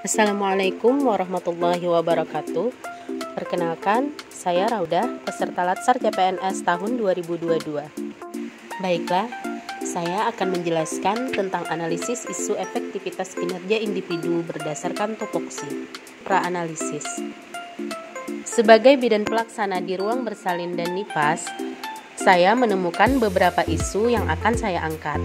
Assalamualaikum warahmatullahi wabarakatuh. Perkenalkan, saya Raudah, peserta Latsar CPNS tahun 2022. Baiklah, saya akan menjelaskan tentang analisis isu efektivitas kinerja individu berdasarkan tupoksi. Praanalisis. Sebagai bidan pelaksana di ruang bersalin dan nifas, saya menemukan beberapa isu yang akan saya angkat.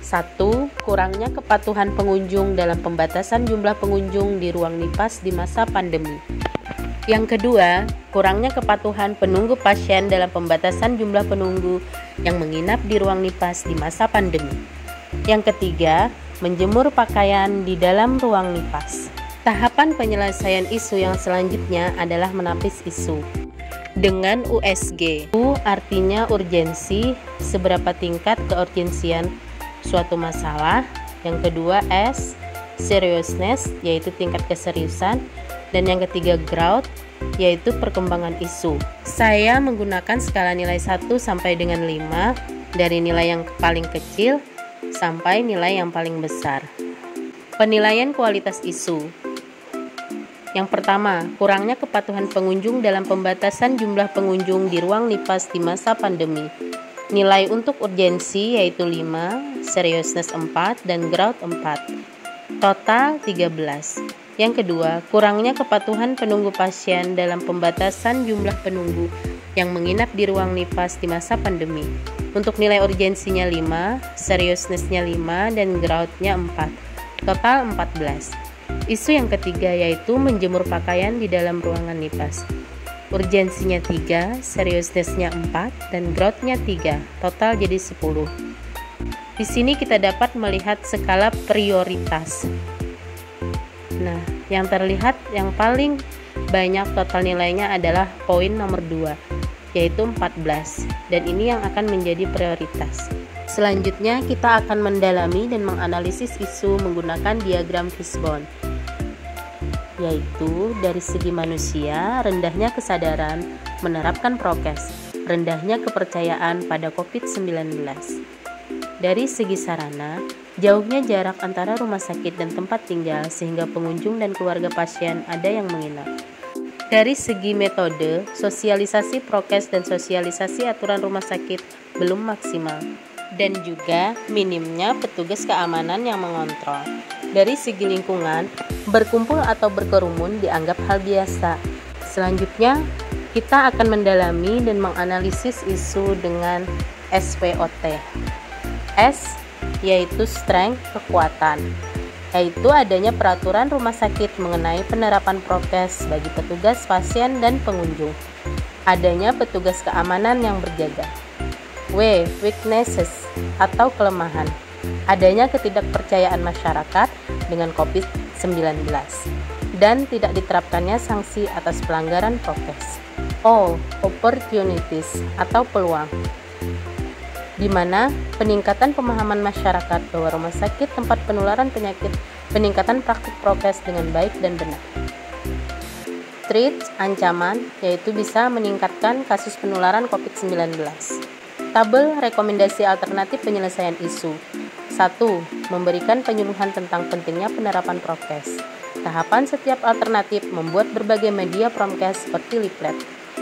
1. Kurangnya kepatuhan pengunjung dalam pembatasan jumlah pengunjung di ruang nifas di masa pandemi. Yang kedua, kurangnya kepatuhan penunggu pasien dalam pembatasan jumlah penunggu yang menginap di ruang nifas di masa pandemi. Yang ketiga, menjemur pakaian di dalam ruang nifas. Tahapan penyelesaian isu yang selanjutnya adalah menapis isu dengan USG. U artinya urgensi, seberapa tingkat keurgensian suatu masalah. Yang kedua S, seriousness, yaitu tingkat keseriusan. Dan yang ketiga growth, yaitu perkembangan isu. Saya menggunakan skala nilai 1 sampai dengan 5, dari nilai yang paling kecil sampai nilai yang paling besar. Penilaian kualitas isu. Yang pertama, kurangnya kepatuhan pengunjung dalam pembatasan jumlah pengunjung di ruang nifas di masa pandemi. Nilai untuk urgensi yaitu 5, seriousness 4, dan growth 4. Total 13. Yang kedua, kurangnya kepatuhan penunggu pasien dalam pembatasan jumlah penunggu yang menginap di ruang nifas di masa pandemi. Untuk nilai urgensinya 5, seriousness-nya 5, dan growth-nya 4. Total 14. Isu yang ketiga yaitu menjemur pakaian di dalam ruangan nifas. Urgensinya 3, seriousness-nya 4, dan growth-nya 3, total jadi 10. Di sini kita dapat melihat skala prioritas. Nah, yang terlihat yang paling banyak total nilainya adalah poin nomor 2, yaitu 14, dan ini yang akan menjadi prioritas. Selanjutnya, kita akan mendalami dan menganalisis isu menggunakan diagram fishbone, yaitu dari segi manusia, rendahnya kesadaran menerapkan prokes, rendahnya kepercayaan pada COVID-19. Dari segi sarana, jauhnya jarak antara rumah sakit dan tempat tinggal sehingga pengunjung dan keluarga pasien ada yang menginap. Dari segi metode, sosialisasi prokes dan sosialisasi aturan rumah sakit belum maksimal, dan juga minimnya petugas keamanan yang mengontrol. Dari segi lingkungan, berkumpul atau berkerumun dianggap hal biasa. Selanjutnya, kita akan mendalami dan menganalisis isu dengan SWOT. S yaitu strength, kekuatan, yaitu adanya peraturan rumah sakit mengenai penerapan prokes bagi petugas, pasien, dan pengunjung. Adanya petugas keamanan yang berjaga. W. Weaknesses atau kelemahan. Adanya ketidakpercayaan masyarakat dengan COVID-19 dan tidak diterapkannya sanksi atas pelanggaran prokes. O. Opportunities atau peluang, di mana peningkatan pemahaman masyarakat bahwa rumah sakit tempat penularan penyakit, peningkatan praktik prokes dengan baik dan benar. Threat, ancaman, yaitu bisa meningkatkan kasus penularan COVID-19. Tabel rekomendasi alternatif penyelesaian isu. 1. Memberikan penyuluhan tentang pentingnya penerapan prokes. Tahapan setiap alternatif membuat berbagai media prokes seperti leaflet.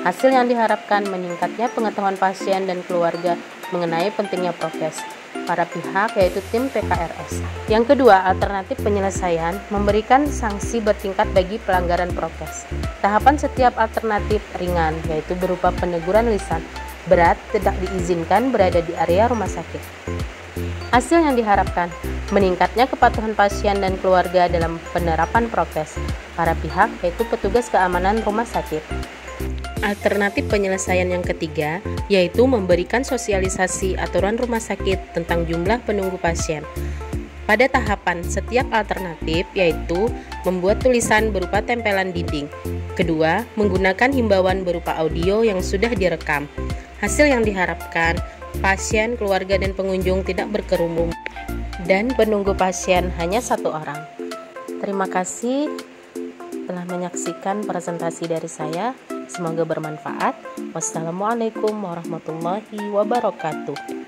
Hasil yang diharapkan meningkatnya pengetahuan pasien dan keluarga mengenai pentingnya prokes. Para pihak yaitu tim PKRS. Yang kedua, alternatif penyelesaian memberikan sanksi bertingkat bagi pelanggaran prokes. Tahapan setiap alternatif ringan yaitu berupa peneguran lisan. Berat tidak diizinkan berada di area rumah sakit. Hasil yang diharapkan meningkatnya kepatuhan pasien dan keluarga dalam penerapan prokes. Para pihak yaitu petugas keamanan rumah sakit. Alternatif penyelesaian yang ketiga yaitu memberikan sosialisasi aturan rumah sakit tentang jumlah penunggu pasien. Pada tahapan setiap alternatif yaitu membuat tulisan berupa tempelan dinding. Kedua, menggunakan himbauan berupa audio yang sudah direkam. Hasil yang diharapkan, pasien, keluarga, dan pengunjung tidak berkerumun dan penunggu pasien hanya 1 orang. Terima kasih telah menyaksikan presentasi dari saya. Semoga bermanfaat. Wassalamualaikum warahmatullahi wabarakatuh.